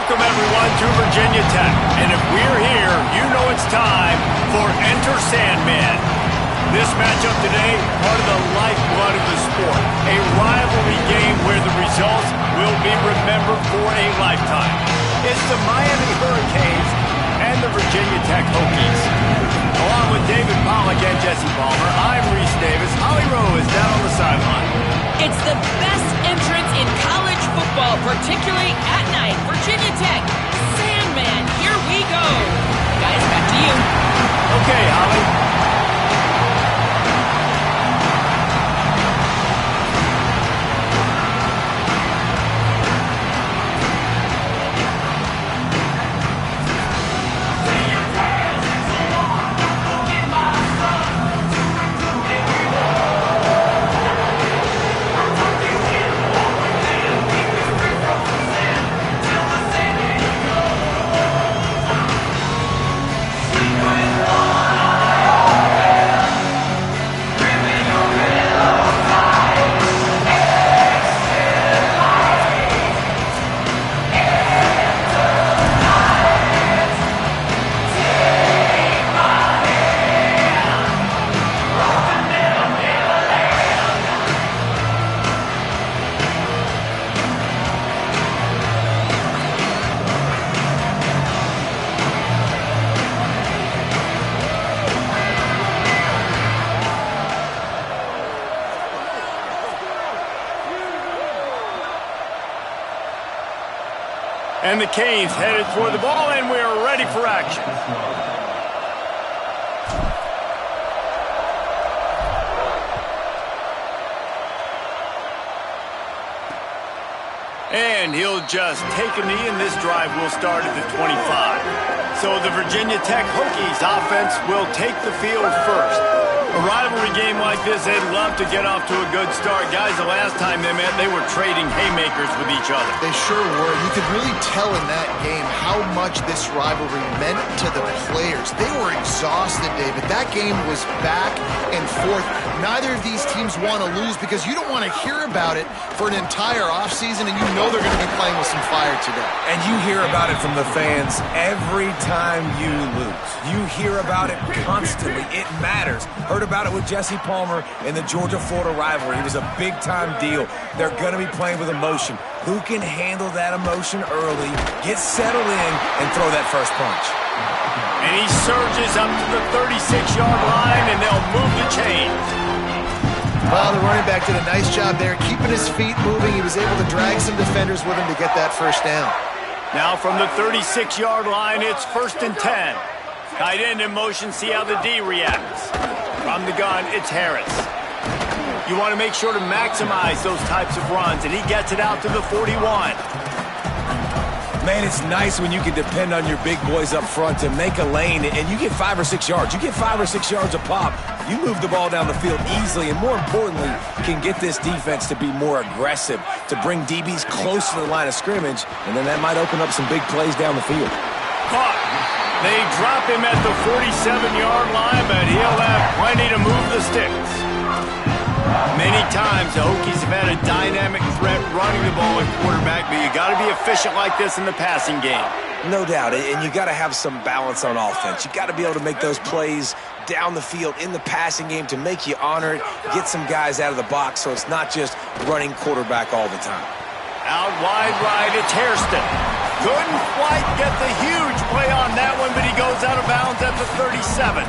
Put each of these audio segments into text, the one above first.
Welcome, everyone, to Virginia Tech. And if we're here, you know it's time for Enter Sandman. This matchup today, part of the lifeblood of the sport. A rivalry game where the results will be remembered for a lifetime. It's the Miami Hurricanes and the Virginia Tech Hokies. Along with David Pollack and Jesse Palmer, I'm Reese Davis. Holly Rowe is down on the sideline. It's the best entrance in college football, particularly at night. Virginia Tech, Sandman, here we go. Guys, back to you. Okay, Holly. And the Canes headed toward the ball, and we are ready for action. And he'll just take a knee, and this drive will start at the 25. So the Virginia Tech Hokies offense will take the field first. A rivalry game like this, they'd love to get off to a good start. Guys, the last time they met, they were trading haymakers with each other. They sure were. You could really tell in that game how much this rivalry meant to the players. They were exhausted, David. That game was back and forth. Neither of these teams want to lose because you don't want to hear about it for an entire offseason, and you know they're going to be playing with some fire today. And you hear about it from the fans every time you lose. You hear about it constantly. It matters. Heard about it with Jesse Palmer in the Georgia-Florida rivalry. It was a big-time deal. They're going to be playing with emotion. Who can handle that emotion early, get settled in, and throw that first punch? And he surges up to the 36-yard line, and they'll move the chains. Well, the running back did a nice job there, keeping his feet moving. He was able to drag some defenders with him to get that first down. Now from the 36-yard line, it's 1st and 10. Tight end in motion, see how the D reacts. From the gun, it's Harris. You want to make sure to maximize those types of runs, and he gets it out to the 41. Man, it's nice when you can depend on your big boys up front to make a lane, and you get 5 or 6 yards. You get 5 or 6 yards a pop. You move the ball down the field easily, and more importantly, can get this defense to be more aggressive, to bring DBs close to the line of scrimmage, and then that might open up some big plays down the field. Caught. They drop him at the 47-yard line, but he'll have plenty to move the sticks. Many times the Hokies have had a dynamic threat running the ball at quarterback, but you got to be efficient like this in the passing game. No doubt, and you got to have some balance on offense. You got to be able to make those plays down the field in the passing game to make you honor it, get some guys out of the box so it's not just running quarterback all the time. Out wide right, it's Hairston. Couldn't quite get the huge play on that one, but he goes out of bounds at the 37.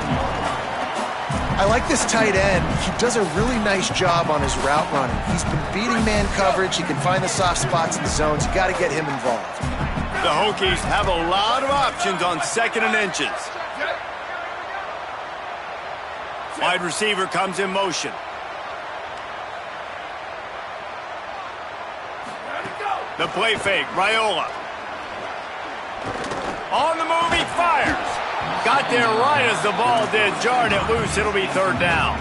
I like this tight end. He does a really nice job on his route running. He's been beating man coverage. He can find the soft spots in the zones. You got to get him involved. The Hokies have a lot of options on 2nd and inches. Wide receiver comes in motion. The play fake, Raiola. On the move, he fires. Got there right as the ball did. Jarred it loose. It'll be 3rd down.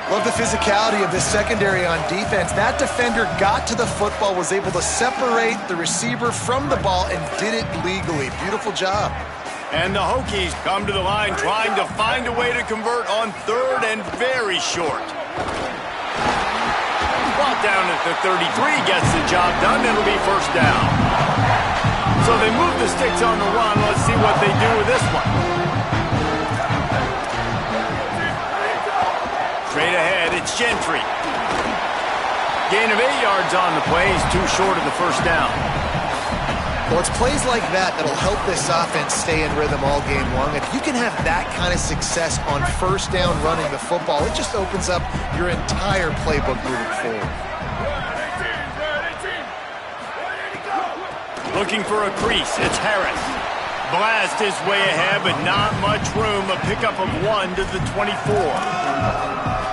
Love the physicality of this secondary on defense. That defender got to the football, was able to separate the receiver from the ball, and did it legally. Beautiful job. And the Hokies come to the line trying to find a way to convert on 3rd and very short. Brought down at the 33, gets the job done. It'll be 1st down. So they move the sticks on the run. Let's see what they do with this one. Straight ahead, it's Gentry. Gain of 8 yards on the play. He's too short of the first down. Well, it's plays like that that'll help this offense stay in rhythm all game long. If you can have that kind of success on first down running the football, it just opens up your entire playbook moving forward. Looking for a crease, it's Harris. Blast his way ahead, but not much room. A pickup of 1 to the 24.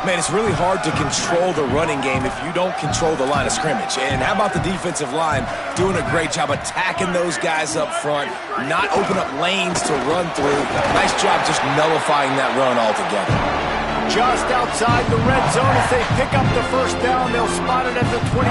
Man, it's really hard to control the running game if you don't control the line of scrimmage. And how about the defensive line doing a great job attacking those guys up front, not open up lanes to run through. Nice job just nullifying that run altogether. Just outside the red zone as they pick up the first down. They'll spot it at the 22.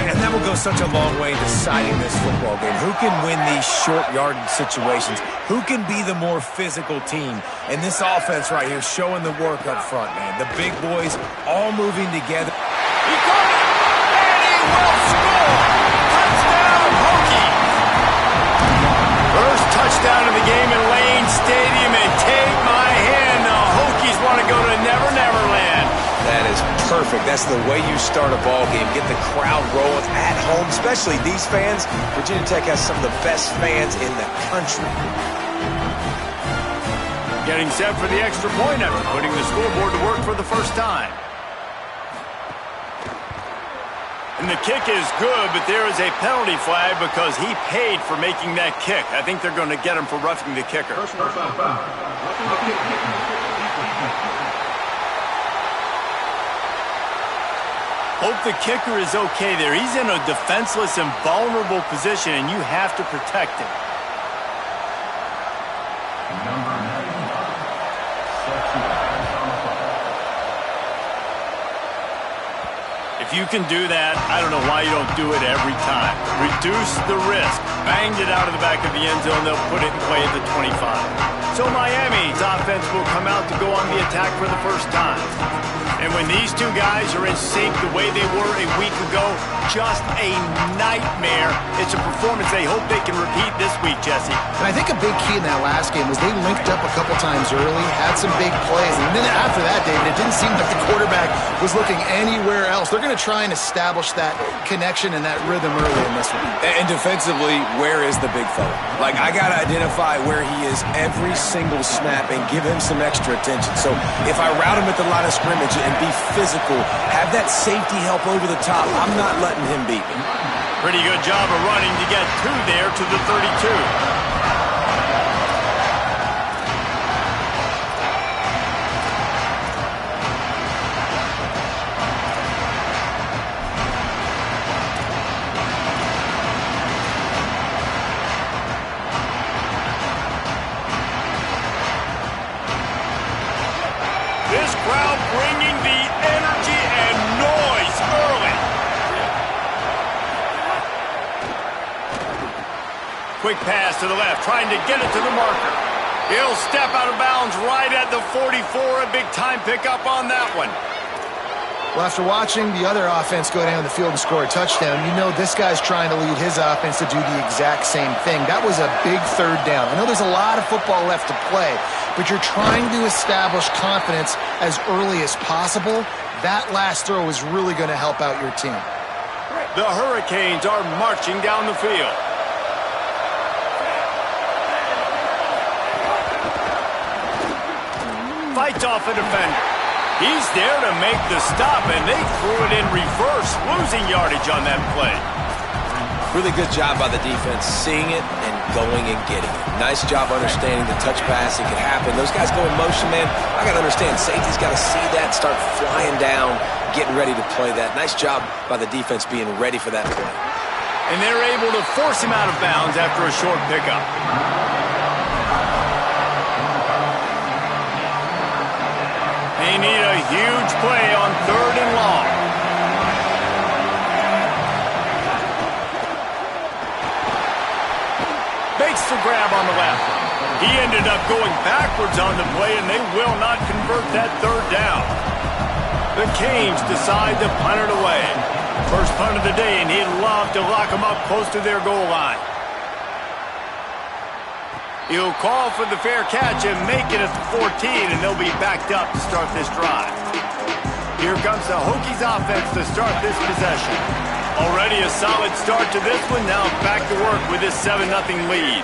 And that will go such a long way in deciding this football game. Who can win these short yardage situations? Who can be the more physical team? And this offense right here showing the work up front, man. The big boys all moving together. He got it! And he will score! Touchdown, Hokie! First touchdown of the game in Lane Stadium, and take my hand, the Hokies want to go to Never Never Land. That is perfect. That's the way you start a ball game. Get the crowd rolling at home, especially these fans. Virginia Tech has some of the best fans in the country. Getting set for the extra point after putting the scoreboard to work for the first time. And the kick is good, but there is a penalty flag because he paid for making that kick. I think they're going to get him for roughing the kicker. Hope the kicker is okay there. He's in a defenseless and vulnerable position, and you have to protect him. If you can do that, I don't know why you don't do it every time. Reduce the risk. Banged it out of the back of the end zone. They'll put it in play at the 25. So Miami's offense will come out to go on the attack for the first time. And when these two guys are in sync the way they were a week ago, just a nightmare. It's a performance they hope they can repeat this week, Jesse. And I think a big key in that last game was they linked up a couple times early, had some big plays, and then after that, David, it didn't seem like the quarterback was looking anywhere else. They're going to try and establish that connection and that rhythm early in this one. And defensively, where is the big fella? Like, I got to identify where he is every single snap and give him some extra attention. So if I route him at the line of scrimmage and be physical, have that safety help over the top, I'm not letting him beat me. Pretty good job of running to get two there to the 32. This crowd bringing the energy and noise early. Quick pass to the left, trying to get it to the marker. He'll step out of bounds right at the 44. A big-time pickup on that one. Well, after watching the other offense go down the field and score a touchdown, you know this guy's trying to lead his offense to do the exact same thing. That was a big third down. I know there's a lot of football left to play, but you're trying to establish confidence as early as possible. That last throw is really going to help out your team. The Hurricanes are marching down the field. Fights off a defender. He's there to make the stop, and they threw it in reverse, losing yardage on that play. Really good job by the defense, seeing it and going and getting it. Nice job understanding the touch pass. It could happen. Those guys go in motion, man. I got to understand, safety's got to see that, start flying down, getting ready to play that. Nice job by the defense being ready for that play. And they're able to force him out of bounds after a short pickup. They need a huge play on 3rd and long. Makes the grab on the left. He ended up going backwards on the play, and they will not convert that 3rd down. The Canes decide to punt it away. First punt of the day, and he'd love to lock them up close to their goal line. He'll call for the fair catch and make it at the 14, and they'll be backed up to start this drive. Here comes the Hokies offense to start this possession. Already a solid start to this one. Now back to work with this 7-0 lead.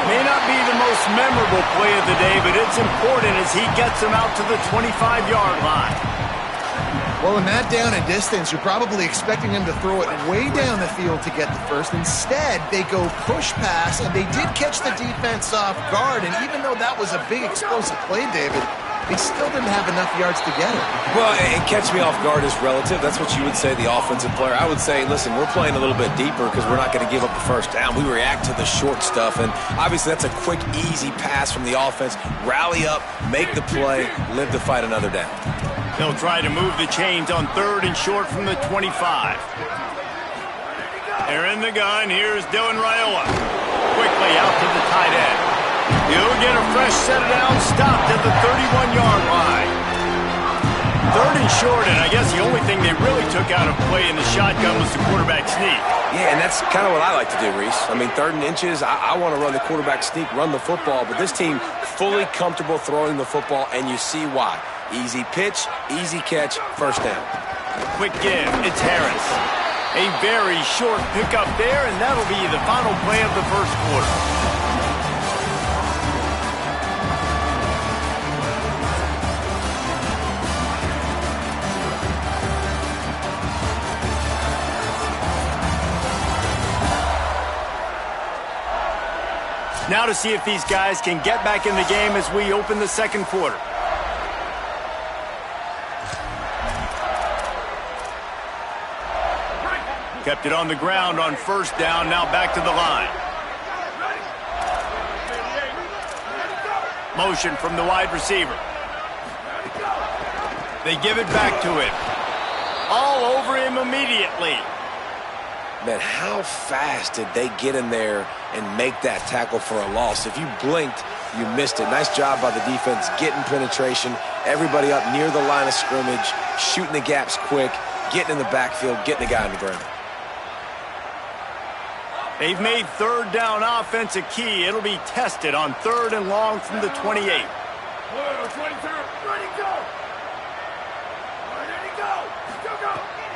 May not be the most memorable play of the day, but it's important as he gets them out to the 25-yard line. Well, in that down and distance, you're probably expecting him to throw it way down the field to get the first. Instead, they go push pass, and they did catch the defense off guard. And even though that was a big explosive play, David, they still didn't have enough yards to get it. Well, and catch me off guard is relative. That's what you would say, the offensive player. I would say, listen, we're playing a little bit deeper because we're not going to give up the first down. We react to the short stuff, and obviously that's a quick, easy pass from the offense. Rally up, make the play, live to fight another down. They'll try to move the chains on 3rd and short from the 25. They're in the gun. Here's Dylan Raiola. Quickly out to the tight end. He'll get a fresh set of down, stopped at the 31-yard line. 3rd and short, and I guess the only thing they really took out of play in the shotgun was the quarterback sneak. Yeah, and that's kind of what I like to do, Reese. I mean, 3rd and inches, I want to run the quarterback sneak, run the football, but this team fully comfortable throwing the football, and you see why. Easy pitch, easy catch, first down. Quick give, it's Harris. A very short pickup there, and that'll be the final play of the first quarter. Now to see if these guys can get back in the game as we open the second quarter. Kept it on the ground on first down, now back to the line. Motion from the wide receiver. They give it back to him. All over him immediately. Man, how fast did they get in there and make that tackle for a loss? If you blinked, you missed it. Nice job by the defense, getting penetration, everybody up near the line of scrimmage, shooting the gaps quick, getting in the backfield, getting the guy on the ground. They've made 3rd down offense a key. It'll be tested on 3rd and long from the 28.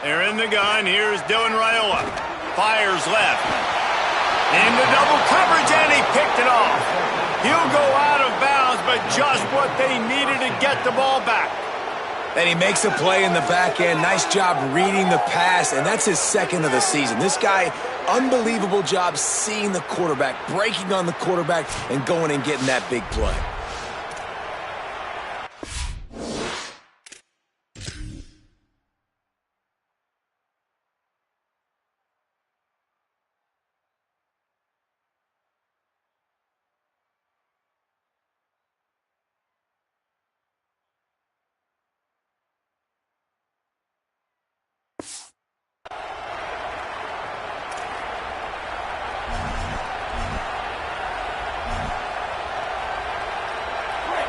They're in the gun. Here's Dylan Raiola. Fires left. Into double coverage, and he picked it off. He'll go out of bounds, but just what they needed to get the ball back. And he makes a play in the back end. Nice job reading the pass, and that's his 2nd of the season. This guy, unbelievable job seeing the quarterback, breaking on the quarterback, and going and getting that big play.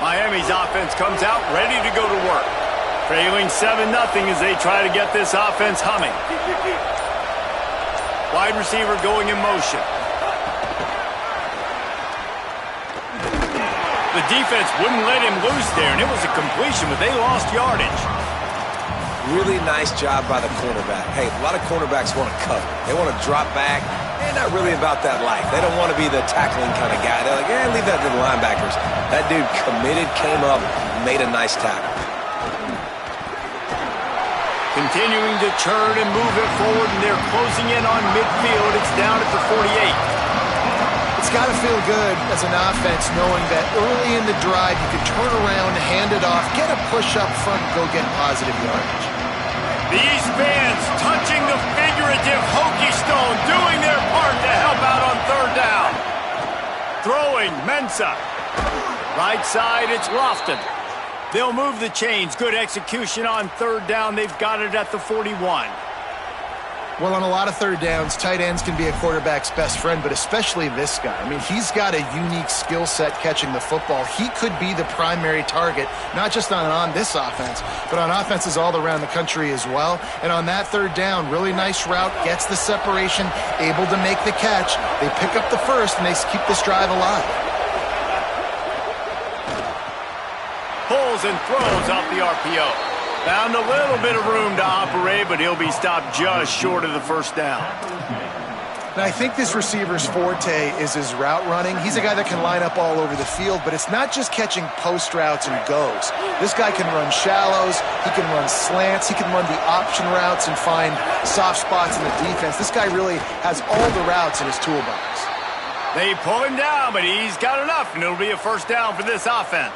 Miami's offense comes out ready to go to work. Trailing 7-0 as they try to get this offense humming. Wide receiver going in motion. The defense wouldn't let him loose there, and it was a completion, but they lost yardage. Really nice job by the cornerback. Hey, a lot of cornerbacks want to cover. They want to drop back. They're not really about that life. They don't want to be the tackling kind of guy. They're like, leave that to the linebackers. That dude committed, came up, made a nice tackle. Continuing to turn and move it forward, and they're closing in on midfield. It's down at the 48. It's got to feel good as an offense knowing that early in the drive you can turn around, hand it off, get a push up front, and go get positive yardage. These fans touching the figurative Hokie stone, doing their part to help out on 3rd down. Throwing, Mensah. Right side, it's Lofton. They'll move the chains. Good execution on 3rd down. They've got it at the 41. Well, on a lot of third downs, tight ends can be a quarterback's best friend, but especially this guy. I mean, he's got a unique skill set catching the football. He could be the primary target, not just on this offense, but on offenses all around the country as well. And on that third down, really nice route, gets the separation, able to make the catch. They pick up the first, and they keep this drive alive. Pulls and throws off the RPO. Found a little bit of room to operate, but he'll be stopped just short of the first down. Now, I think this receiver's forte is his route running. He's a guy that can line up all over the field, but it's not just catching post routes and goes. This guy can run shallows, he can run slants, he can run the option routes and find soft spots in the defense. This guy really has all the routes in his toolbox. They pull him down, but he's got enough, and it'll be a first down for this offense.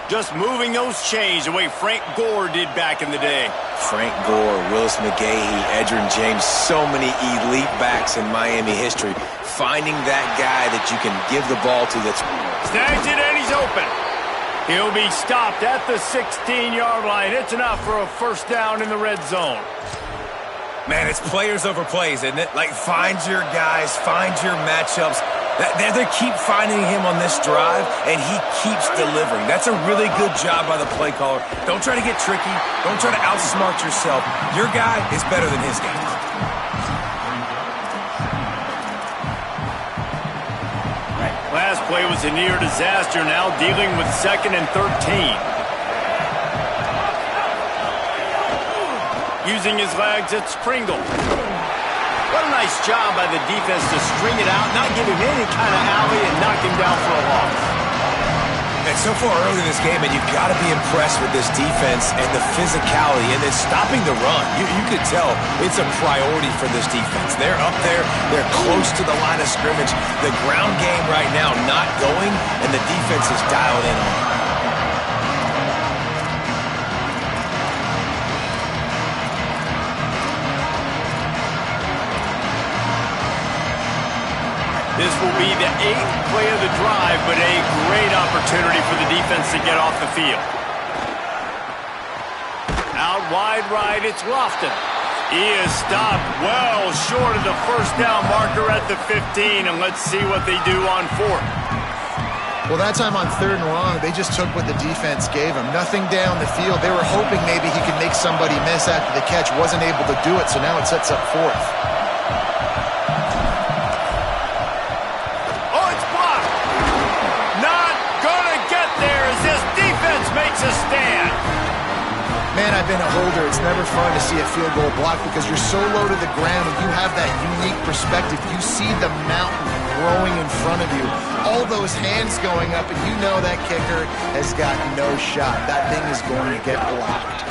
Just moving those chains the way Frank Gore did back in the day. Frank Gore, Willis McGahee, Edgerrin James, so many elite backs in Miami history. Finding that guy that you can give the ball to that's... Snags it, and he's open. He'll be stopped at the 16-yard line. It's enough for a first down in the red zone. Man, it's players over plays, isn't it? Like, find your guys, find your matchups. They keep finding him on this drive, and he keeps delivering. That's a really good job by the play caller. Don't try to get tricky. Don't try to outsmart yourself. Your guy is better than his guy. Last play was a near disaster, now dealing with 2nd and 13. Using his legs, it's Pringle. What a nice job by the defense to string it out, not give him any kind of alley, and knock him down for a loss. And so far early in this game, and you've got to be impressed with this defense and the physicality and then stopping the run. You could tell it's a priority for this defense. They're up there. They're close to the line of scrimmage. The ground game right now not going, and the defense is dialed in on it. This will be the 8th play of the drive, but a great opportunity for the defense to get off the field. Out wide right, it's Lofton. He is stopped well short of the first down marker at the 15, and let's see what they do on 4th. Well, that time on 3rd and long, they just took what the defense gave him. Nothing down the field. They were hoping maybe he could make somebody miss after the catch. Wasn't able to do it, so now it sets up 4th. Makes a stand. Man, I've been a holder. It's never fun to see a field goal block because you're so low to the ground and you have that unique perspective. You see the mountain growing in front of you. All those hands going up, and you know that kicker has got no shot. That thing is going to get blocked.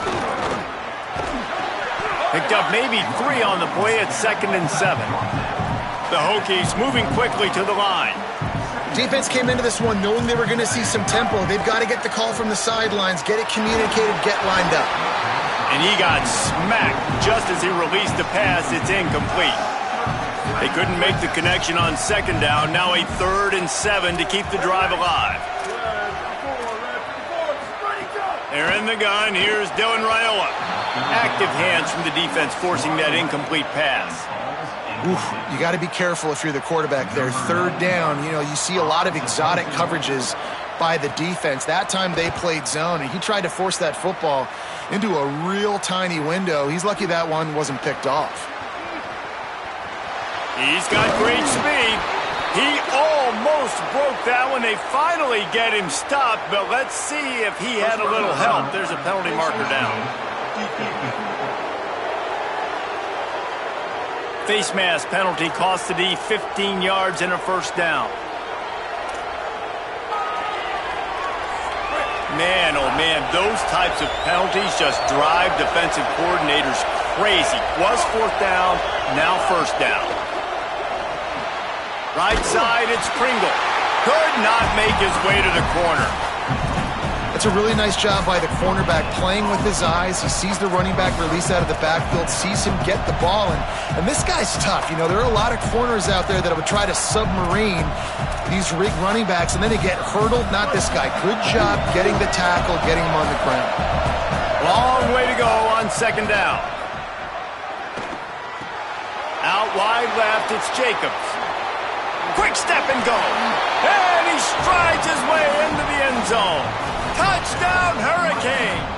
Picked up maybe 3 on the play at 2nd and 7. The Hokies moving quickly to the line. Defense came into this one knowing they were going to see some tempo. They've got to get the call from the sidelines, get it communicated, get lined up. And he got smacked just as he released the pass. It's incomplete. They couldn't make the connection on 2nd down. Now a 3rd and 7 to keep the drive alive. They're in the gun. Here's Dylan Raiola. Active hands from the defense forcing that incomplete pass. Oof, you got to be careful if you're the quarterback there. 3rd down, you see a lot of exotic coverages by the defense. That time they played zone, and he tried to force that football into a real tiny window. He's lucky that one wasn't picked off. He's got great speed. He almost broke that one. They finally get him stopped, but let's see if he had a little help. There's a penalty marker down. Face mask penalty cost the D 15 yards and a first down. Man, oh man, those types of penalties just drive defensive coordinators crazy. Was 4th down, now first down. Right side, it's Pringle. Could not make his way to the corner. It's a really nice job by the cornerback playing with his eyes. He sees the running back release out of the backfield, sees him get the ball, and this guy's tough. There are a lot of corners out there that would try to submarine these rig running backs, and then they get hurdled. Not this guy. Good job getting the tackle, getting him on the ground. Long way to go on 2nd down. wide left, it's Jacobs. Quick step and go. And he strides his way into the end zone. Touchdown, Hurricanes.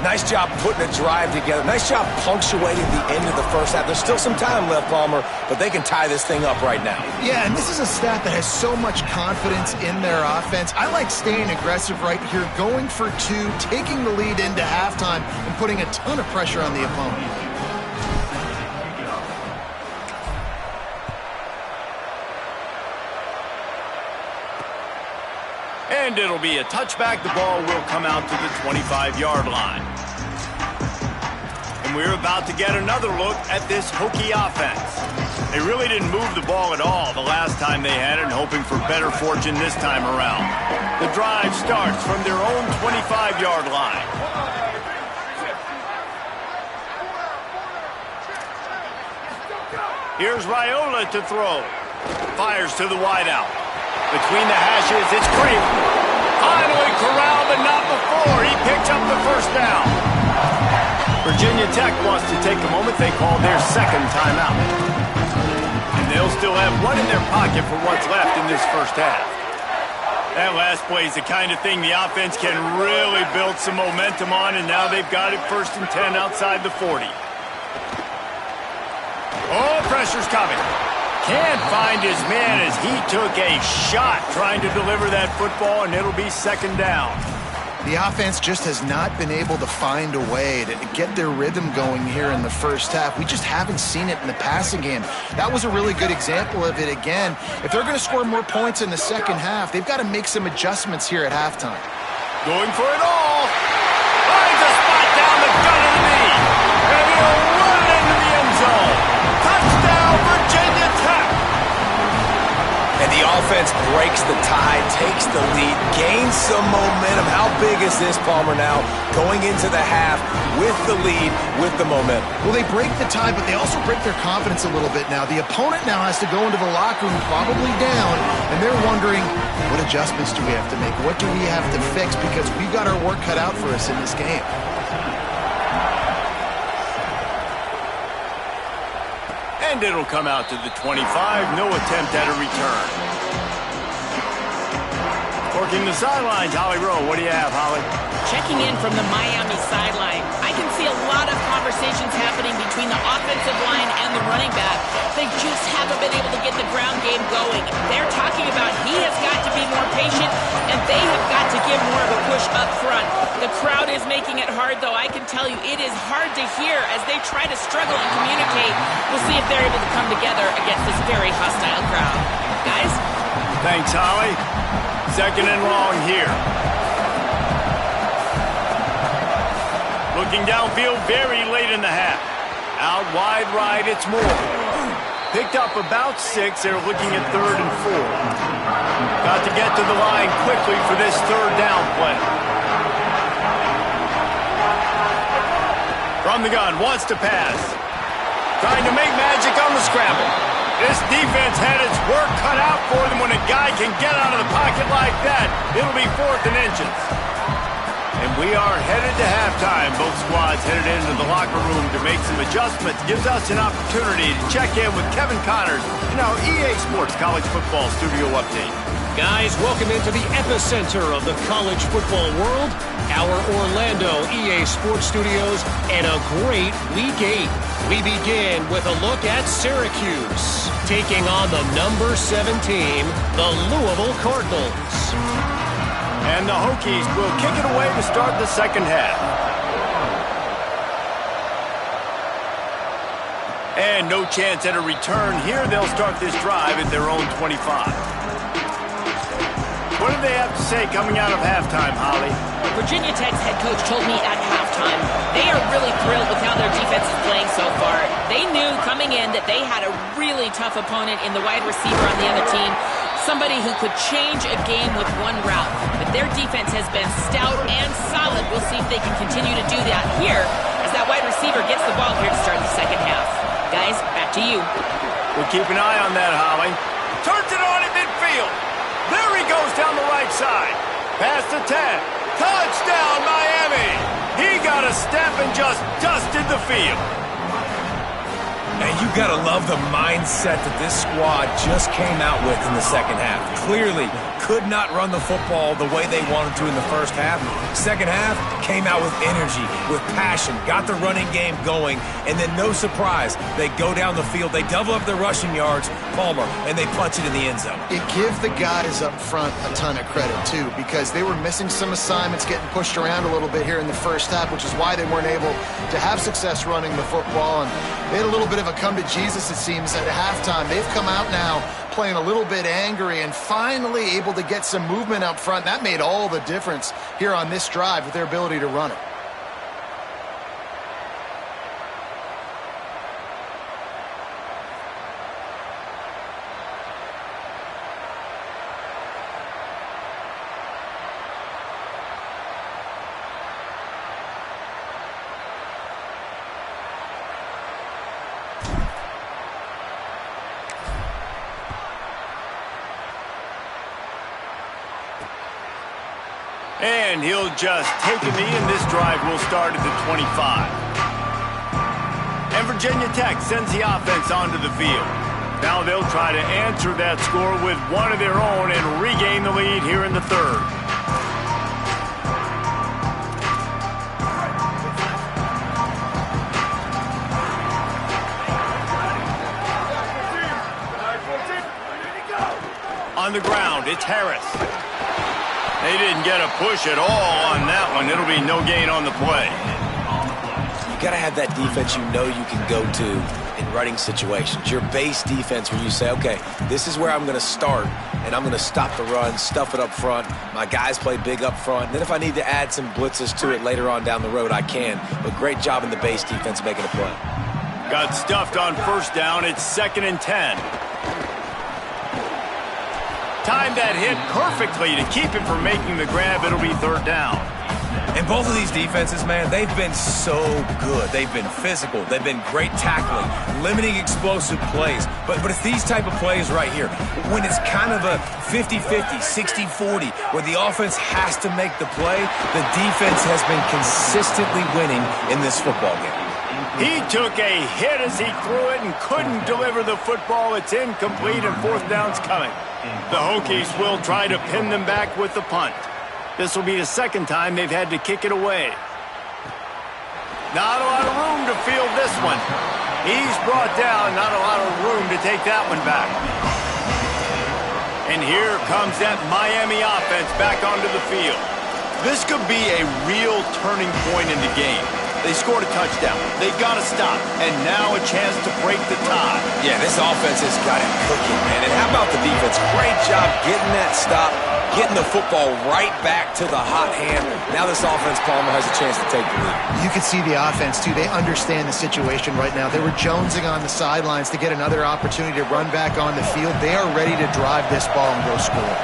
Nice job putting a drive together. Nice job punctuating the end of the first half. There's still some time left, Palmer, but they can tie this thing up right now. Yeah, and this is a staff that has so much confidence in their offense. I like staying aggressive right here, going for two, taking the lead into halftime, and putting a ton of pressure on the opponent. And it'll be a touchback. The ball will come out to the 25-yard line. And we're about to get another look at this Hokie offense. They really didn't move the ball at all the last time they had it, hoping for better fortune this time around. The drive starts from their own 25-yard line. Here's Raiola to throw. Fires to the wideout. Between the hashes, it's Kramer. Finally corralled, but not before. He picks up the first down. Virginia Tech wants to take a moment. They call their second timeout. And they'll still have one in their pocket for what's left in this first half. That last play is the kind of thing the offense can really build some momentum on, and now they've got it 1st and 10 outside the 40. Oh, pressure's coming. Can't find his man as he took a shot trying to deliver that football, and it'll be second down. The offense just has not been able to find a way to get their rhythm going here in the first half. We just haven't seen it in the passing game. That was a really good example of it again. If they're going to score more points in the second half, they've got to make some adjustments here at halftime. Going for it all. Finds a spot down the gut of the knee. And he'll run it into the end zone. Touchdown, Virginia Tech. And the offense breaks the tie, takes the lead, gains some momentum. How big is this, Palmer, now going into the half with the lead, with the momentum? Well, they break the tie, but they also break their confidence a little bit now. The opponent now has to go into the locker room probably down, and they're wondering, what adjustments do we have to make? What do we have to fix? Because we've got our work cut out for us in this game. And it'll come out to the 25. No attempt at a return. Working the sidelines, Holly Rowe. What do you have, Holly? Checking in from the Miami sideline. I can see a lot of conversations happening between the offensive line and the running back. They just haven't been able to get the ground game going. They're talking about he has got to be more patient, and they have got to give more of a push up front. The crowd is making it hard, though. I can tell you it is hard to hear as they try to struggle and communicate. We'll see if they're able to come together against this very hostile crowd. Guys? Thanks, Holly. Second and long here. Looking downfield very late in the half. Out wide right, it's Moore. Picked up about 6. They're looking at 3rd and 4. Got to get to the line quickly for this third down play. From the gun, wants to pass. Trying to make magic on the scramble. This defense had its work cut out for them. When a guy can get out of the pocket like that, it'll be 4th and inches. And we are headed to halftime. Both squads headed into the locker room to make some adjustments. Gives us an opportunity to check in with Kevin Connors in our EA Sports College Football Studio Update. Guys, welcome into the epicenter of the college football world, our Orlando EA Sports Studios, and a great Week 8. We begin with a look at Syracuse, taking on the number 7 team, the Louisville Cardinals. And the Hokies will kick it away to start the second half. And no chance at a return here. They'll start this drive at their own 25. What do they have to say coming out of halftime, Holly? Virginia Tech's head coach told me at halftime they are really thrilled with how their defense is playing so far. They knew coming in that they had a really tough opponent in the wide receiver on the other team, somebody who could change a game with one route. But their defense has been stout and solid. We'll see if they can continue to do that here as that wide receiver gets the ball here to start the second half. Guys, back to you. We'll keep an eye on that, Holly. Turns it on at midfield. There he goes down the right side. Past the 10. Touchdown, Miami. He got a step and just dusted the field. And you got to love the mindset that this squad just came out with in the second half. Clearly could not run the football the way they wanted to in the first half. Second half came out with energy, with passion, got the running game going, and then no surprise, they go down the field, they double up their rushing yards, Palmer, and they punch it in the end zone. It gives the guys up front a ton of credit, too, because they were missing some assignments, getting pushed around a little bit here in the first half, which is why they weren't able to have success running the football. And they had a little bit of a come to Jesus, it seems, at halftime. They've come out now playing a little bit angry and finally able to get some movement up front. That made all the difference here on this drive with their ability to run it. And he'll just take a knee, and this drive will start at the 25. And Virginia Tech sends the offense onto the field. Now they'll try to answer that score with one of their own and regain the lead here in the third. On the ground, it's Harris. They didn't get a push at all on that one. It'll be no gain on the play. You got to have that defense you know you can go to in running situations. Your base defense where you say, okay, this is where I'm going to start, and I'm going to stop the run, stuff it up front. My guys play big up front. And then if I need to add some blitzes to it later on down the road, I can. But great job in the base defense making a play. Got stuffed on first down. It's 2nd and 10. Timed that hit perfectly to keep him from making the grab. It'll be 3rd down. And both of these defenses, man, they've been so good. They've been physical. They've been great tackling, limiting explosive plays. But it's these type of plays right here, when it's kind of a 50-50, 60-40, where the offense has to make the play, the defense has been consistently winning in this football game. He took a hit as he threw it and couldn't deliver the football. It's incomplete, and 4th down's coming. The Hokies will try to pin them back with the punt. This will be the 2nd time they've had to kick it away. Not a lot of room to field this one. He's brought down, not a lot of room to take that one back. And here comes that Miami offense back onto the field. This could be a real turning point in the game. They scored a touchdown. They got to stop. And now a chance to break the tie. Yeah, this offense has got it cooking, man. And how about the defense? Great job getting that stop, getting the football right back to the hot hand. Now this offense, Palmer, has a chance to take the lead. You can see the offense, too. They understand the situation right now. They were jonesing on the sidelines to get another opportunity to run back on the field. They are ready to drive this ball and go score.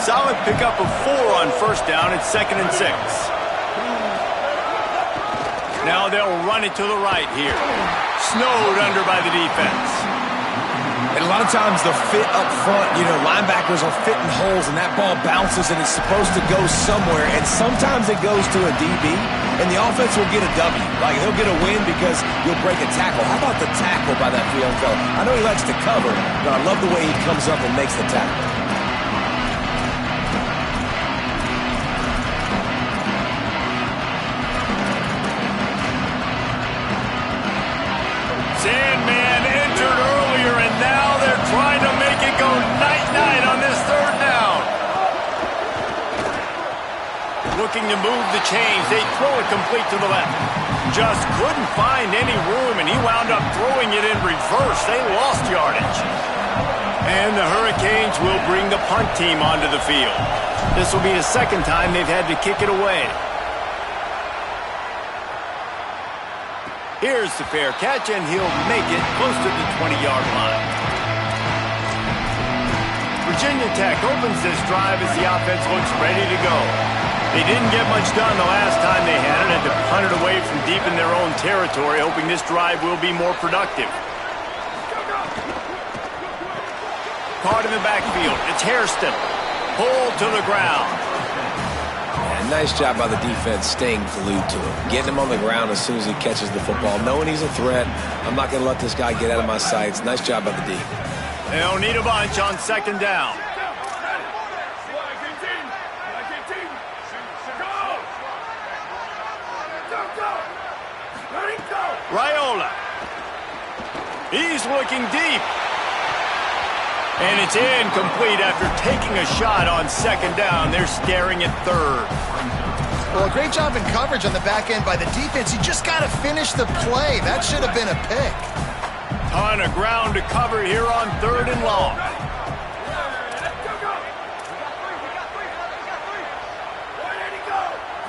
Solid pickup of 4 on first down. It's 2nd and 6. Now they'll run it to the right here. Snowed under by the defense. And a lot of times the fit up front, you know, linebackers are fitting holes and that ball bounces and it's supposed to go somewhere. And sometimes it goes to a DB and the offense will get a W. Like he'll get a win because you'll break a tackle. How about the tackle by that young fella? I know he likes to cover, but I love the way he comes up and makes the tackle. Sandman entered earlier, and now they're trying to make it go night-night on this 3rd down. Looking to move the chains. They throw it complete to the left. Just couldn't find any room, and he wound up throwing it in reverse. They lost yardage. And the Hurricanes will bring the punt team onto the field. This will be the 2nd time they've had to kick it away. Here's the fair catch, and he'll make it close to the 20-yard line. Virginia Tech opens this drive as the offense looks ready to go. They didn't get much done the last time they had it, had to punt it away from deep in their own territory, hoping this drive will be more productive. Caught in the backfield. It's Hairston. Pulled to the ground. Nice job by the defense staying glued to him, getting him on the ground as soon as he catches the football, knowing he's a threat. I'm not going to let this guy get out of my sights. Nice job by the D. They don't need a bunch on second down. Raiola. He's looking deep. And it's incomplete after taking a shot on second down. They're staring at third. Well, a great job in coverage on the back end by the defense. You just got to finish the play. That should have been a pick. Ton of ground to cover here on third and long.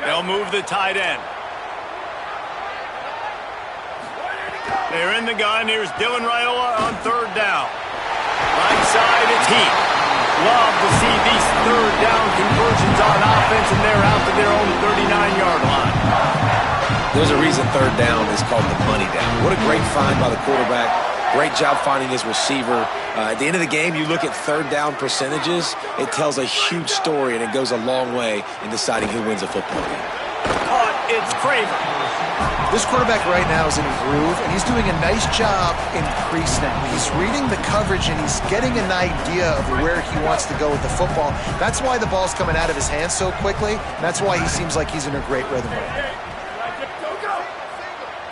They'll move the tight end. They're in the gun. Here's Dylan Raiola on third down. Right side, it's Heat. Love to see these third down conversions on offense, and they're out to their own 39-yard line. There's a reason third down is called the money down. What a great find by the quarterback. Great job finding his receiver. At the end of the game, you look at third down percentages. It tells a huge story, and it goes a long way in deciding who wins a football game. Caught, it's Kramer. This quarterback right now is in a groove, and he's doing a nice job in pre-snap. He's reading the coverage, and he's getting an idea of where he wants to go with the football. That's why the ball's coming out of his hands so quickly, and that's why he seems like he's in a great rhythm right now.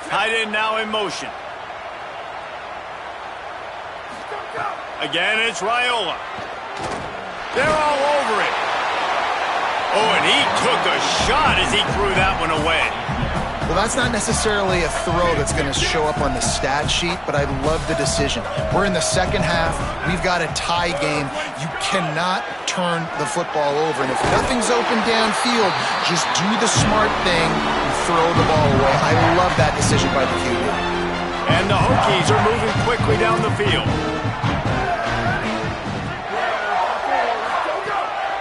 Tight end now in motion. Again, it's Raiola. They're all over it. Oh, and he took a shot as he threw that one away. Well, that's not necessarily a throw that's going to show up on the stat sheet, but I love the decision. We're in the second half. We've got a tie game. You cannot turn the football over. And if nothing's open downfield, just do the smart thing and throw the ball away. I love that decision by the QB. And the Hokies are moving quickly down the field.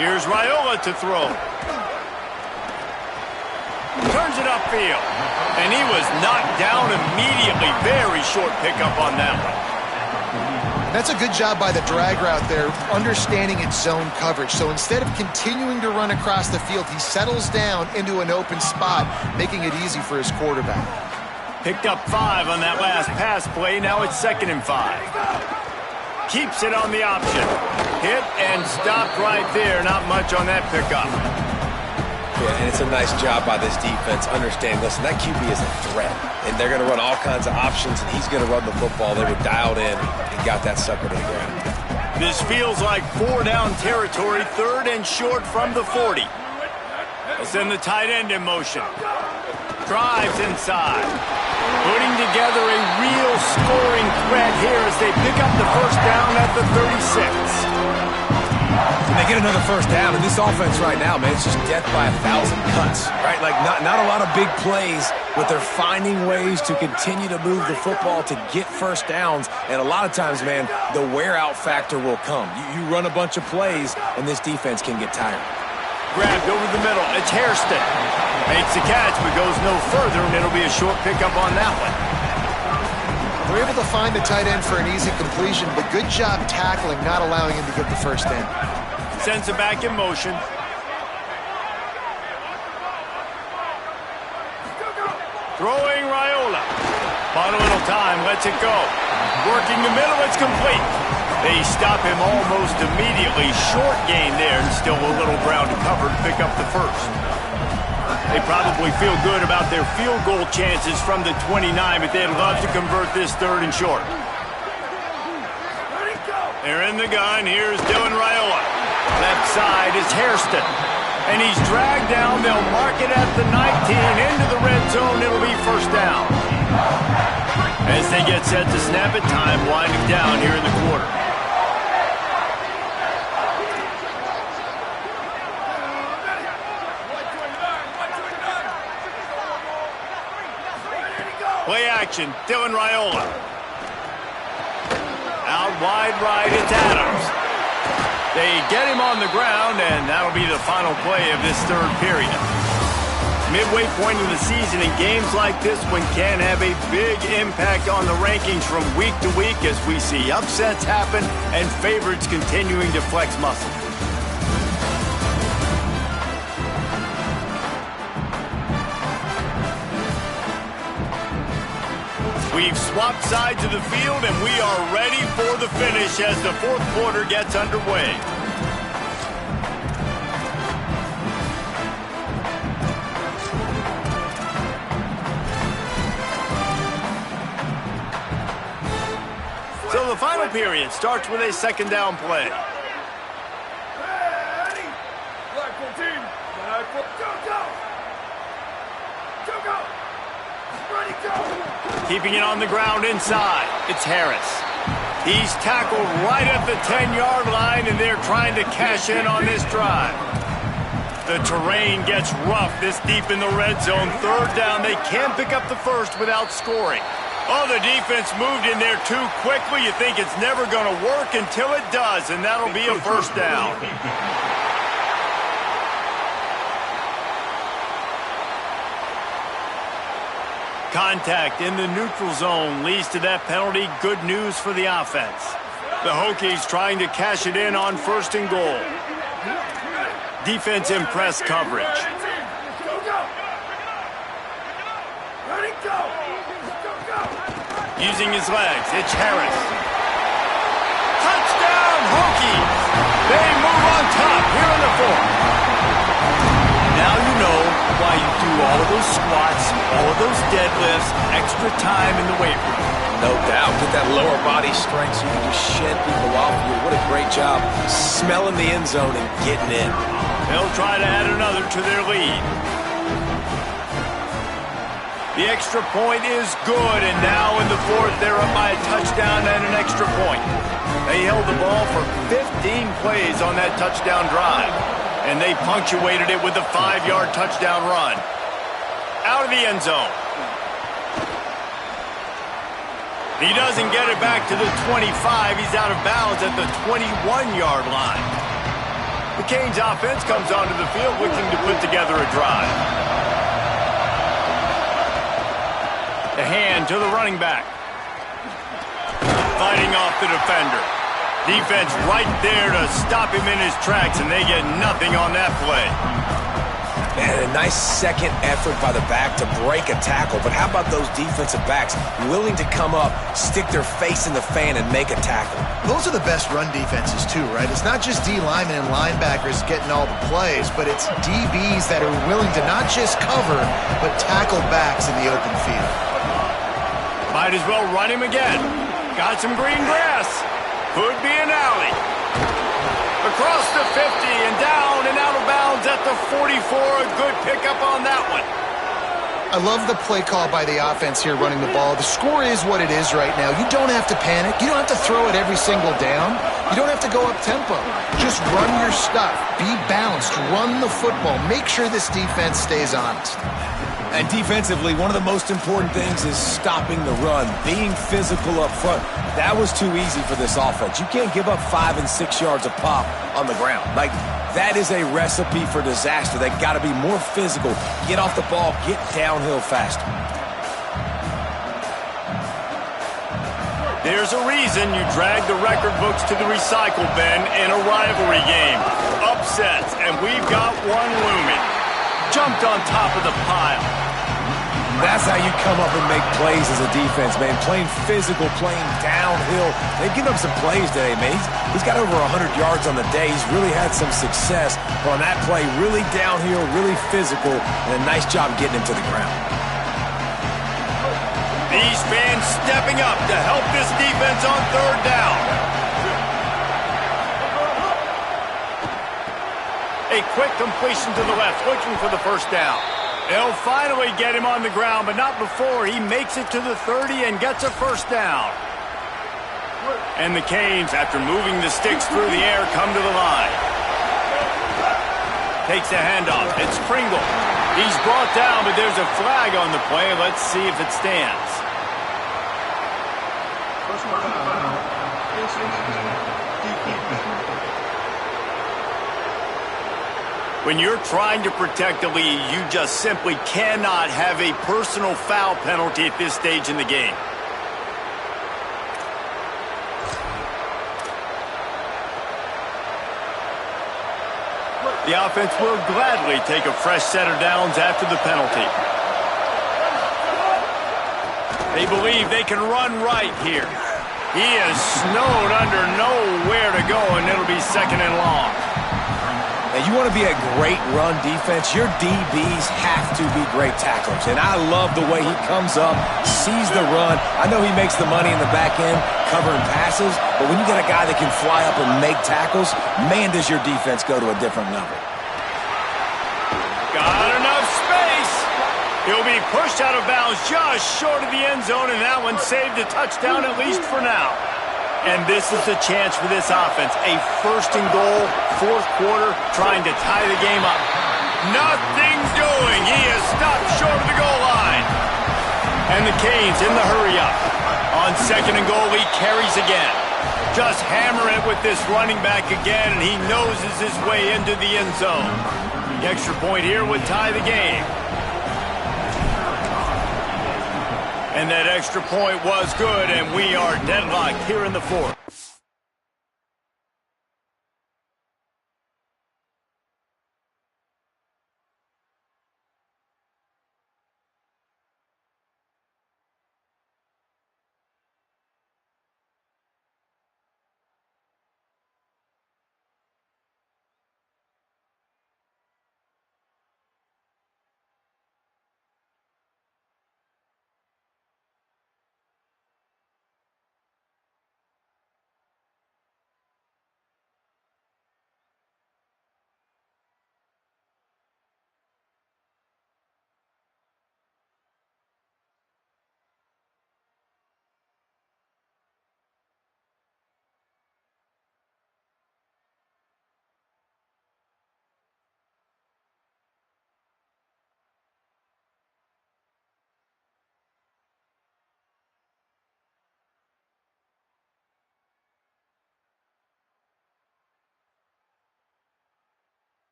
Here's Raiola to throw. Turns it upfield. And he was knocked down immediately. Very short pickup on that one. That's a good job by the drag route there, understanding its zone coverage. So instead of continuing to run across the field, he settles down into an open spot, making it easy for his quarterback. Picked up 5 on that last pass play. Now it's 2nd and 5. Keeps it on the option. Hit and stopped right there. Not much on that pickup. Yeah, and it's a nice job by this defense. Understand, listen, that QB is a threat. And they're going to run all kinds of options, and he's going to run the football. They were dialed in and got that sucker to the ground. This feels like 4-down territory. 3rd and short from the 40. They'll send the tight end in motion. Drives inside. Putting together a real scoring threat here as they pick up the first down at the 36. And they get another first down, and this offense right now, man, it's just death by 1,000 cuts, right? Like, not a lot of big plays, but they're finding ways to continue to move the football to get first downs, and a lot of times, man, the wear-out factor will come. You run a bunch of plays, and this defense can get tired. Grabbed over the middle. It's Hairston. Makes the catch, but goes no further, and it'll be a short pickup on that one. They're able to find the tight end for an easy completion, but good job tackling, not allowing him to get the first down. Sends it back in motion. Throwing Raiola. Bought a little time, lets it go. Working the middle, it's complete. They stop him almost immediately. Short gain there, and still a little ground to cover to pick up the first. They probably feel good about their field goal chances from the 29, but they'd love to convert this 3rd and short. They're in the gun. Here's Dylan Raiola. Left side is Hairston. And he's dragged down. They'll mark it at the 19. Into the red zone. It'll be first down. As they get set to snap it, time winding down here in the quarter. Play action, Dylan Raiola. Out wide right, it's Adams. They get him on the ground, and that'll be the final play of this 3rd period. Midway point of the season, and games like this one can have a big impact on the rankings from week to week as we see upsets happen and favorites continuing to flex muscle. We've swapped sides of the field, and we are ready for the finish as the fourth quarter gets underway. So the final period starts with a second down play. Keeping it on the ground inside, it's Harris. He's tackled right at the 10-yard line, and they're trying to cash in on this drive. The terrain gets rough this deep in the red zone. Third down, they can't pick up the first without scoring. Oh, the defense moved in there too quickly. You think it's never going to work until it does, and that'll be a first down. Contact in the neutral zone leads to that penalty. Good news for the offense. The Hokies trying to cash it in on first and goal. Defense in press coverage. Using his legs, it's Harris. Touchdown, Hokies! They move on top here in the fourth. Now you know why you do all of those squats, all of those deadlifts, extra time in the weight room. No doubt. Get that lower body strength so you can just shed people off you. What a great job smelling the end zone and getting in. They'll try to add another to their lead. The extra point is good, and now in the fourth, they're up by a touchdown and an extra point. They held the ball for 15 plays on that touchdown drive, and they punctuated it with a 5-yard touchdown run. Out of the end zone. He doesn't get it back to the 25. He's out of bounds at the 21-yard line. The Canes offense comes onto the field looking to put together a drive. The hand to the running back. Fighting off the defender. Defense right there to stop him in his tracks, and they get nothing on that play. And a nice second effort by the back to break a tackle. But how about those defensive backs willing to come up, stick their face in the fan, and make a tackle? Those are the best run defenses too, right? It's not just D linemen and linebackers getting all the plays, but it's DBs that are willing to not just cover, but tackle backs in the open field. Might as well run him again. Got some green grass. Could be an alley. Across the 50 and down and out of bounds at the 44. A good pickup on that one. I love the play call by the offense here running the ball. The score is what it is right now. You don't have to panic. You don't have to throw it every single down. You don't have to go up tempo. Just run your stuff. Be balanced. Run the football. Make sure this defense stays honest. And defensively, one of the most important things is stopping the run, being physical up front. That was too easy for this offense. You can't give up 5 and 6 yards a pop on the ground. Like, that is a recipe for disaster. They got to be more physical, get off the ball, get downhill faster. There's a reason you drag the record books to the recycle bin in a rivalry game. Upsets, and we've got one looming. Jumped on top of the pile. That's how you come up and make plays as a defense, man. Playing physical, playing downhill. They've given up some plays today, man. He's got over 100 yards on the day. He's really had some success. But on that play, really downhill, really physical, and a nice job getting him to the ground. These fans stepping up to help this defense on third down. A quick completion to the left, looking for the first down. They'll finally get him on the ground, but not before he makes it to the 30 and gets a first down. And the Canes, after moving the sticks through the air, come to the line. Takes the handoff. It's Pringle. He's brought down, but there's a flag on the play. Let's see if it stands. When you're trying to protect the lead, you just simply cannot have a personal foul penalty at this stage in the game. The offense will gladly take a fresh set of downs after the penalty. They believe they can run right here. He is snowed under, nowhere to go, and it'll be second and long. And you want to be a great run defense, your DBs have to be great tacklers. And I love the way he comes up, sees the run. I know he makes the money in the back end covering passes, but when you got a guy that can fly up and make tackles, man, does your defense go to a different level. Got enough space. He'll be pushed out of bounds just short of the end zone, and that one saved a touchdown at least for now. And this is the chance for this offense. A first and goal, fourth quarter, trying to tie the game up. Nothing's doing. He is stopped short of the goal line. And the Canes in the hurry-up. On second and goal, he carries again. Just hammer it with this running back again, and he noses his way into the end zone. The extra point here would tie the game. And that extra point was good, and we are deadlocked here in the fourth.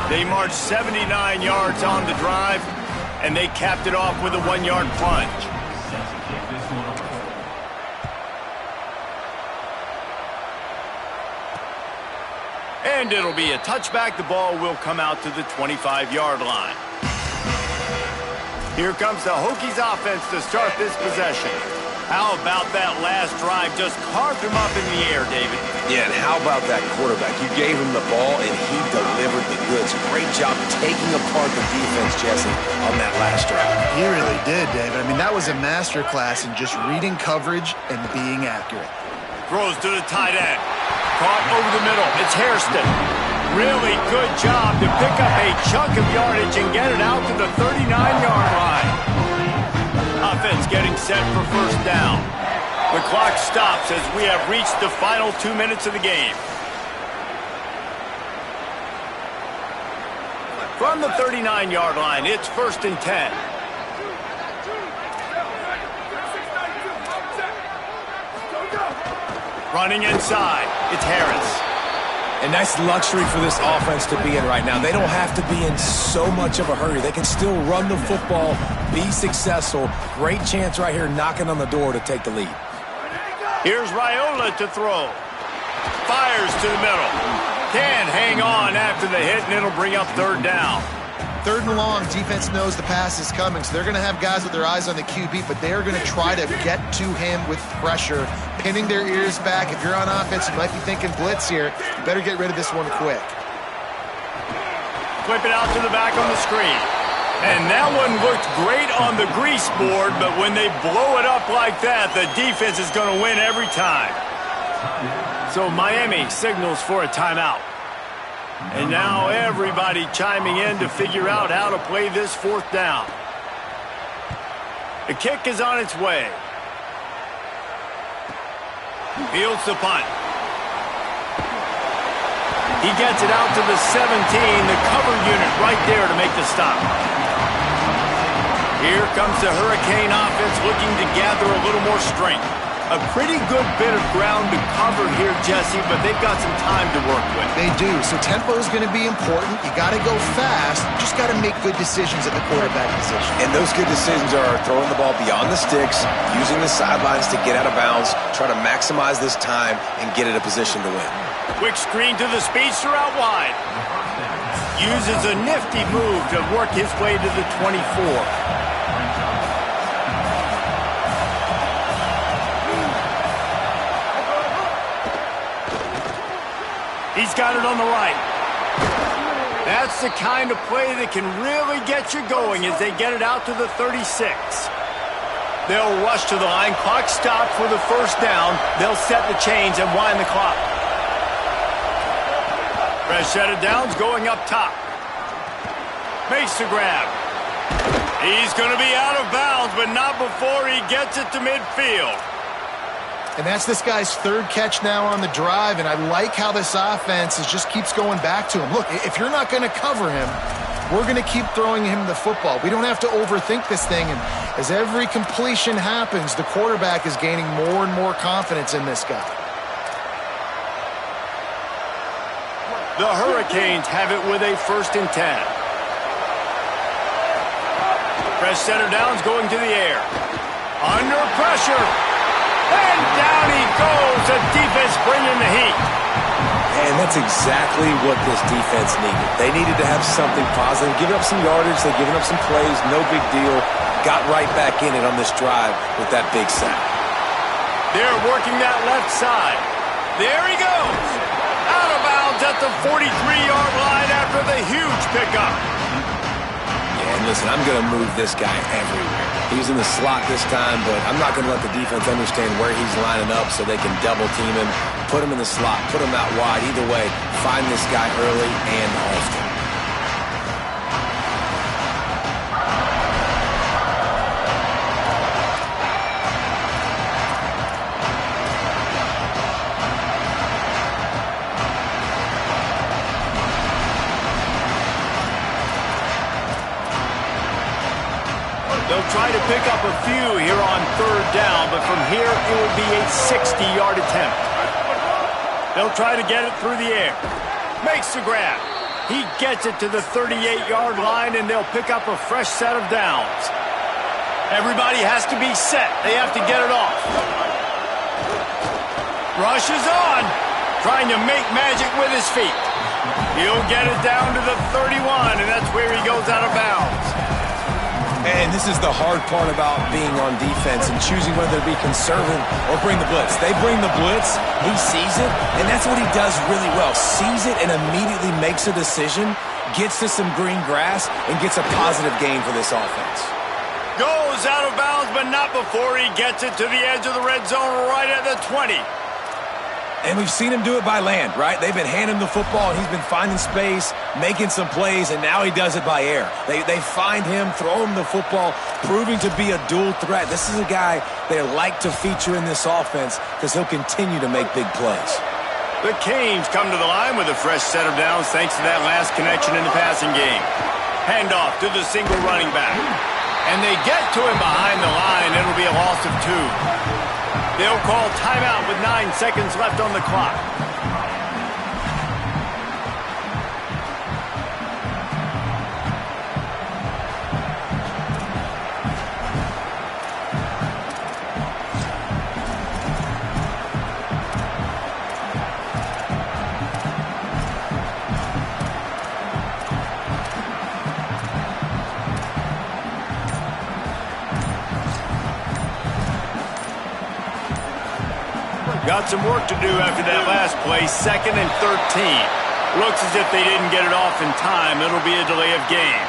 They marched 79 yards on the drive, and they capped it off with a 1-yard plunge. And it'll be a touchback. The ball will come out to the 25-yard line. Here comes the Hokies offense to start this possession. How about that last drive? Just carved him up in the air, David. Yeah, and how about that quarterback? You gave him the ball, and he delivered the goods. Great job taking apart the defense, Jesse, on that last drive. He really did, David. I mean, that was a masterclass in just reading coverage and being accurate. Throws to the tight end. Caught over the middle. It's Hairston. Really good job to pick up a chunk of yardage and get it out to the 39-yard line. Offense getting set for first down. The clock stops as we have reached the final 2 minutes of the game. From the 39-yard line, it's first and 10. Running inside, it's Harris. A nice luxury for this offense to be in right now. They don't have to be in so much of a hurry. They can still run the football, be successful. Great chance right here knocking on the door to take the lead. Here's Raiola to throw. Fires to the middle. Can hang on after the hit, and it'll bring up third down. Third and long, defense knows the pass is coming, so they're going to have guys with their eyes on the QB, but they're going to try to get to him with pressure, pinning their ears back. If you're on offense, you might be thinking blitz here. You better get rid of this one quick. Flip it out to the back on the screen. And that one looked great on the grease board, but when they blow it up like that, the defense is going to win every time. So Miami signals for a timeout. And now everybody chiming in to figure out how to play this fourth down. The kick is on its way. Fields the punt. He gets it out to the 17, the cover unit right there to make the stop. Here comes the Hurricane offense looking to gather a little more strength. A pretty good bit of ground to cover here, Jesse, but they've got some time to work with. They do, so tempo is going to be important. You got to go fast. You just got to make good decisions at the quarterback position. And those good decisions are throwing the ball beyond the sticks, using the sidelines to get out of bounds, try to maximize this time, and get in a position to win. Quick screen to the speedster out wide. Uses a nifty move to work his way to the 24. He's got it on the right. That's the kind of play that can really get you going as they get it out to the 36. They'll rush to the line. Clock stopped for the first down. They'll set the chains and wind the clock. Fresh set of downs going up top. Makes the grab. He's going to be out of bounds, but not before he gets it to midfield. And that's this guy's third catch now on the drive, and I like how this offense just keeps going back to him. Look, if you're not going to cover him, we're going to keep throwing him the football. We don't have to overthink this thing, and as every completion happens, the quarterback is gaining more and more confidence in this guy. The Hurricanes have it with a 1st and 10. Fresh center downs going to the air. Under pressure. And down he goes. The defense bringing the heat. And that's exactly what this defense needed. They needed to have something positive. Giving up some yardage, they've given up some plays, no big deal. Got right back in it on this drive with that big sack. They're working that left side. There he goes. Out of bounds at the 43-yard line after the huge pickup. Yeah, and listen, I'm going to move this guy everywhere. He's in the slot this time, but I'm not going to let the defense understand where he's lining up so they can double team him, put him in the slot, put him out wide. Either way, find this guy early and often. They'll try to pick up a few here on 3rd down, but from here it will be a 60-yard attempt. They'll try to get it through the air. Makes the grab. He gets it to the 38-yard line, and they'll pick up a fresh set of downs. Everybody has to be set. They have to get it off. Rush is on, trying to make magic with his feet. He'll get it down to the 31, and that's where he goes out of bounds. And this is the hard part about being on defense and choosing whether to be conservative or bring the blitz. They bring the blitz, he sees it, and that's what he does really well. Sees it and immediately makes a decision, gets to some green grass, and gets a positive gain for this offense. Goes out of bounds, but not before he gets it to the edge of the red zone right at the 20. And we've seen him do it by land, right? They've been handing him the football, and he's been finding space, making some plays, and now he does it by air. They find him, throw him the football, proving to be a dual threat. This is a guy they like to feature in this offense because he'll continue to make big plays. The Canes come to the line with a fresh set of downs thanks to that last connection in the passing game. Handoff to the single running back. And they get to him behind the line. It'll be a loss of 2. They'll call timeout with 9 seconds left on the clock. Got some work to do after that last play. 2nd and 13. Looks as if they didn't get it off in time. It'll be a delay of game.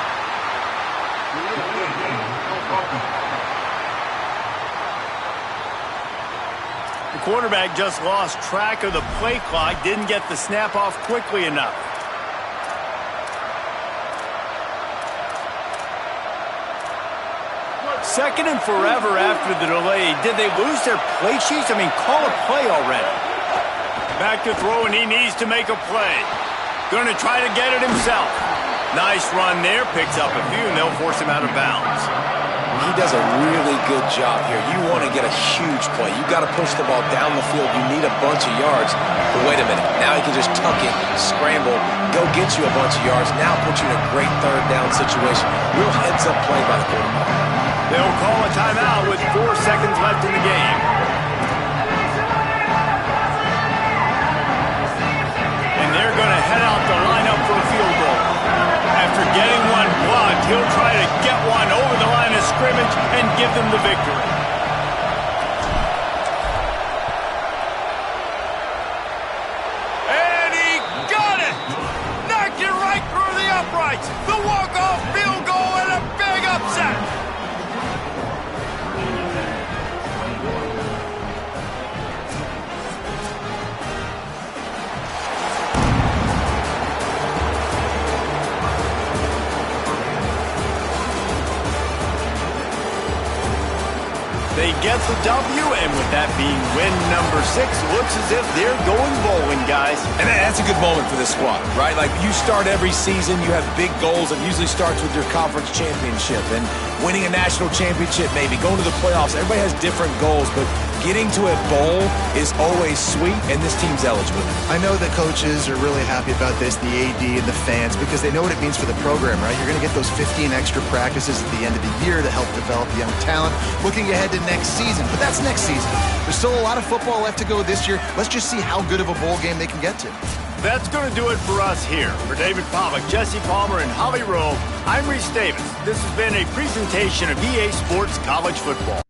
quarterback just lost track of the play clock, didn't get the snap off quickly enough. Second and forever after the delay. Did they lose their play sheets? I mean, call a play already. Back to throw, and he needs to make a play. Going to try to get it himself. Nice run there. Picks up a few, and they'll force him out of bounds. He does a really good job here. You want to get a huge play. You got to push the ball down the field. You need a bunch of yards. But wait a minute. Now he can just tuck it, scramble, go get you a bunch of yards. Now put you in a great third down situation. Real heads-up play by the quarterback. They'll call a timeout with 4 seconds left in the game. And they're going to head out the lineup for a field goal. After getting one blocked, he'll try to get one over the line of scrimmage and give them the victory. And he got it! Knocked it right through the uprights. The walk-off field goal and a big upset. They get the W, and with that being win number 6, looks as if they're going bowling, guys. And that's a good moment for this squad, right? Like, you start every season, you have big goals. It usually starts with your conference championship and winning a national championship, maybe going to the playoffs. Everybody has different goals, but getting to a bowl is always sweet, and this team's eligible. I know the coaches are really happy about this, the AD and the fans, because they know what it means for the program, right? You're going to get those 15 extra practices at the end of the year to help develop young talent, looking ahead to next season. But that's next season. There's still a lot of football left to go this year. Let's just see how good of a bowl game they can get to. That's going to do it for us here. For David Pollack, Jesse Palmer, and Holly Rowe, I'm Reese Davis. This has been a presentation of EA Sports College Football.